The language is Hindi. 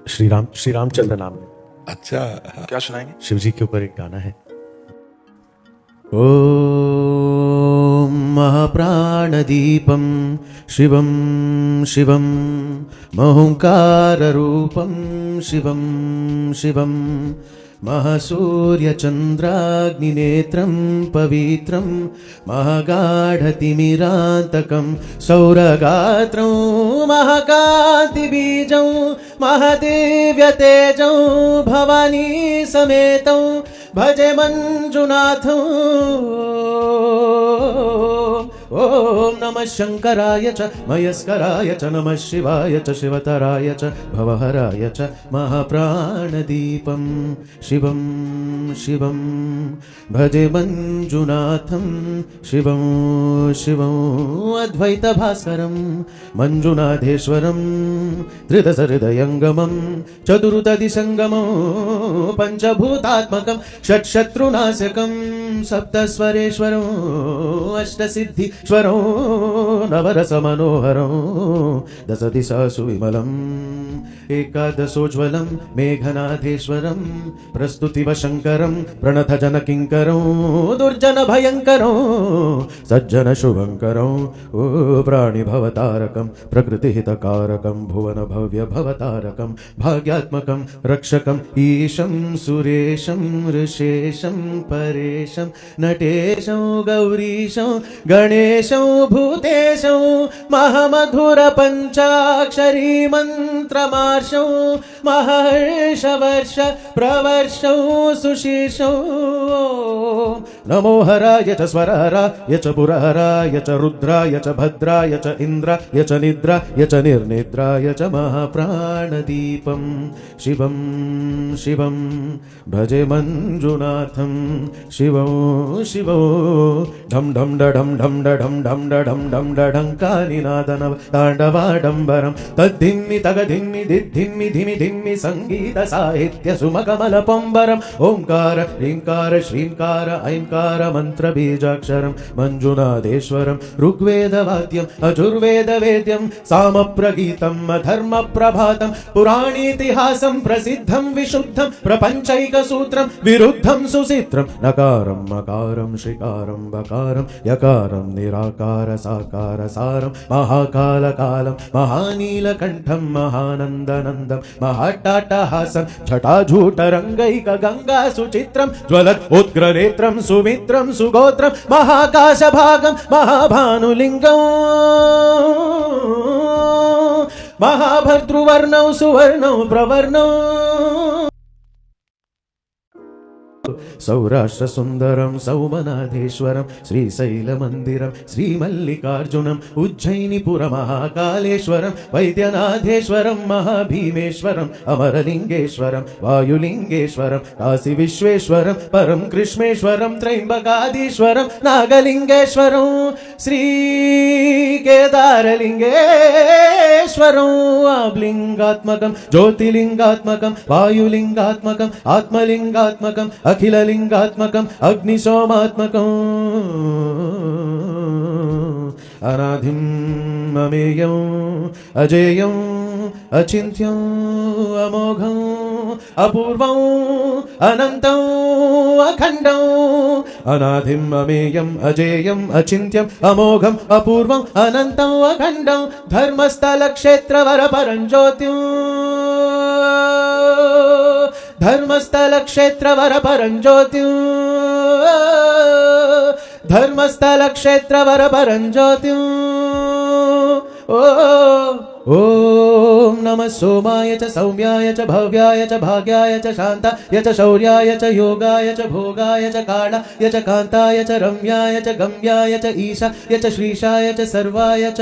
श्री रामचंद्र नाम में। अच्छा, क्या सुनाएंगे? शिव जी के ऊपर एक गाना है। ओम महाप्राणदीपम शिवम शिवम महुंकाररूपम शिवम शिवम महासूर्यचन्द्राग्निनेत्रं पवित्रं महागाढतिमिरान्तकं सौरगात्रं महाकान्तिबीजं महादिव्यतेजं भवानी समेतं भजे मंजुनाथं। ओम नमः शंकराय च मयस्कराय च नमः शिवाय च शिवतराय च भवहराय च महाप्राणदीपं शिवं शिवं भजे मंजुनाथं शिवं शिवं अद्वैतभास्करं मंजुनाथेश्वरं धृतसहृदयङ्गमं चतुर्दधिसङ्गमं पञ्चभूतात्मकं षट्शत्रुनाशकं सप्तस्वरेश्वरं अष्टसिद्धिश्वरं नवरसमनोहरं दशदिशासु विमलम् एकादशोज्ज्वलं मेघनाथेश्वरं प्रस्तुतिवशङ्करं प्रणतजनकिङ्करं दुर्जनभयङ्करं सज्जनशुभङ्करं ओ प्राणिभवतारकं प्रकृतिहितकारकं भुवनभव्यभवतारकं भाग्यात्मकं रक्षकम् ईशं सुरेशं ऋषेशं परेशं नटेशं गौरीशं गणेशं भूतेशं महामधुरपञ्चाक्षरी मन्त्रमार्षं महर्षवर्ष प्रवर्षं सुशीर्षं नमो हराय च स्वरहराय च पुरहराय च रुद्राय च भद्राय च इन्द्राय च निद्राय च निर्निद्राय च महाप्राणदीपं शिवं शिवं भजे मंजुनाथं शिवं शिवं ढम ढम डम ढम डम ढम डम ढम डंकानिनादनव तांडवाडंबरं तद्धिम्मि तगधिम्मि दिद्धिम्मि धिमि धिम्मि संगीत साहित्य सुमकमल पंबरं ओंकार ह्रींकार श्रींकार ऐंकार मंत्र बीजाक्षरं मंजुनाथेश्वरं ऋग्वेदवाद्यं अजुर्वेदवेद्यं सामप्रगीतं धर्म प्रभातं पुराणीतिहासं प्रसिद्धं विशुद्धं प्रपंचैकसूत्रं विरुद्धं सुचित्रं नकारं मकारं श्रीकारं वकारं यकारं निराकार साकार सारं महाकालकालं महानीलकण्ठं महानन्दनन्दं महाट्टाट्टहासं छटाझूटरङ्गैक गंगा सुचित्रं ज्वलत् उग्रनेत्रं सुमित्रं सुगोत्रं महाकाशभागं महाभानुलिङ्गं महाभर्तृवर्णौ सुवर्णौ प्रवर्णौ सौराष्ट्र सुंदरम सौमनाथेश्वरम श्रीशैलमंदिरम श्रीमल्लिकार्जुनम उज्जयिनीपुर महाकालेश्वरम वैद्यनाथेश्वरम महाभीमेश्वरम अमरलिंगेश्वरम वायुलिंगेश्वरम काशी विश्वेश्वरम परम कृष्णेश्वरम त्रयंबकाधीश्वरम नागलिंगेश्वरम श्री केदारलिंगेश्वरम आब्लिंगात्मकम ज्योतिलिंगात्मकम वायुलिंगात्मकम आत्मलिंगात्मकम अखिललिंगात्मकम् अग्निसोमात्मकम् अनादिम् अमेयम् अजेयम् अचिन्त्यम् अमोघम् अपूर्वम् अनन्तम् अखण्डम् अनादिम् अमेयम् अजेयम् अचिन्त्यम् अमोघम् अपूर्वम् अनन्तम् अखण्डम् धर्मस्थलक्षेत्रवर परञ्ज्योतिम् धर्मस्थल क्षेत्रवर परञ्ज्योतिं धर्मस्थल क्षेत्रवर परञ्ज्योतिं ओम नमः सोमाय च सौम्याय च भव्याय च भाग्याय च शान्ताय च शौर्याय च योगाय च भोगाय च कालाय च कान्ताय च रम्याय च गम्याय च ईशाय च श्रीशाय च सर्वाय च